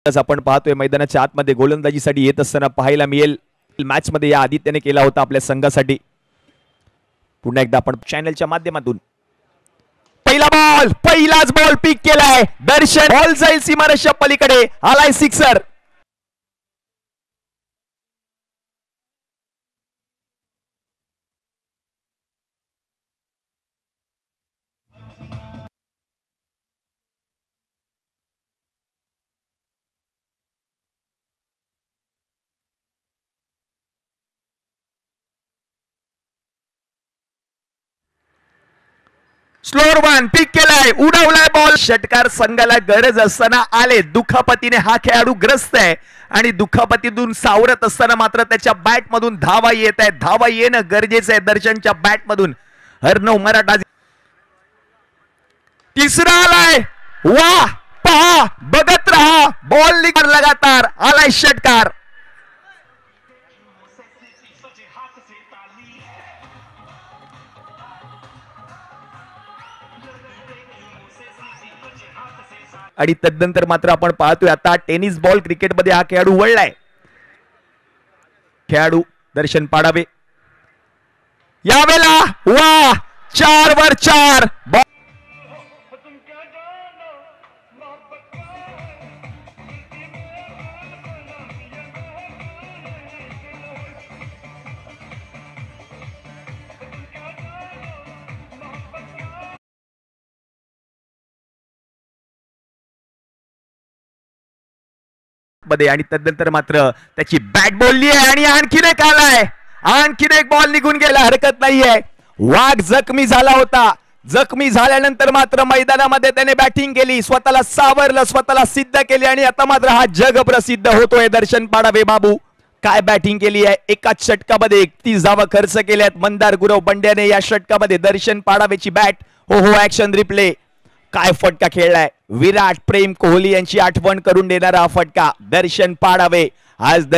आपण पाहतोय मैदानाच्या आतमध्ये गोलंदाजीसाठी येत असताना पाहायला मिळेल. मॅच मध्ये या आदित्यने केला होता आपल्या संघासाठी. पुन्हा एकदा आपण चॅनलच्या माध्यमातून पहिलाच बॉल पिक केलाय. दर्शन बॉल जाईल सीमारेषा पलीकडे, आलाय सिक्सर. स्लोअर वन पिक केलाय, उडवलाय बॉल. षटकार संघाला गरज असताना आले. दुखापतीने हा खेळाडू ग्रस्त आहे आणि दुखापतीतून सावरत असताना मात्र त्याच्या बॅट मधून धावा येत आहे. धावा येणं गरजेचं आहे दर्शनच्या बॅट मधून. हरनव मराठा तिसरा आलाय. वा पहा, बघत रहा, बॉल निघाल लगातार. आलाय षटकार. आणि तदनंतर मात्र आपण पाहतोय आता टेनिस बॉल क्रिकेट मध्ये हा खेळाडू वळलाय. खेळाडू दर्शन पाडावे यावेळेला. वा 4 वर 4 मध्ये. आणि तदनंतर मात्र त्याची बॅट बोलली आहे आणि आणखीन एक आलाय. आणखीन एक बॉल निघून गेला, हरकत नाहीये. वाघ जखमी झाला होता. जखमी झाल्यानंतर मात्र मैदानामध्ये त्याने बॅटिंग केली, स्वतःला सावरलं, स्वतःला सिद्ध केले आणि आता मात्र हा जग प्रसिद्ध होतोय. दर्शन पाडावे बाबू काय बॅटिंग केली आहे. एकाच षटकामध्ये 31 धावा खर्च केल्यात मंदार गुरव बंड्याने या षटकामध्ये. दर्शन पाडावेची बॅट. हो ऍक्शन रिप्ले. काय फटका खेळलाय. विराट प्रेम कोहली यांची आठवण करून देणारा हा फटका. दर्शन पाडावे आज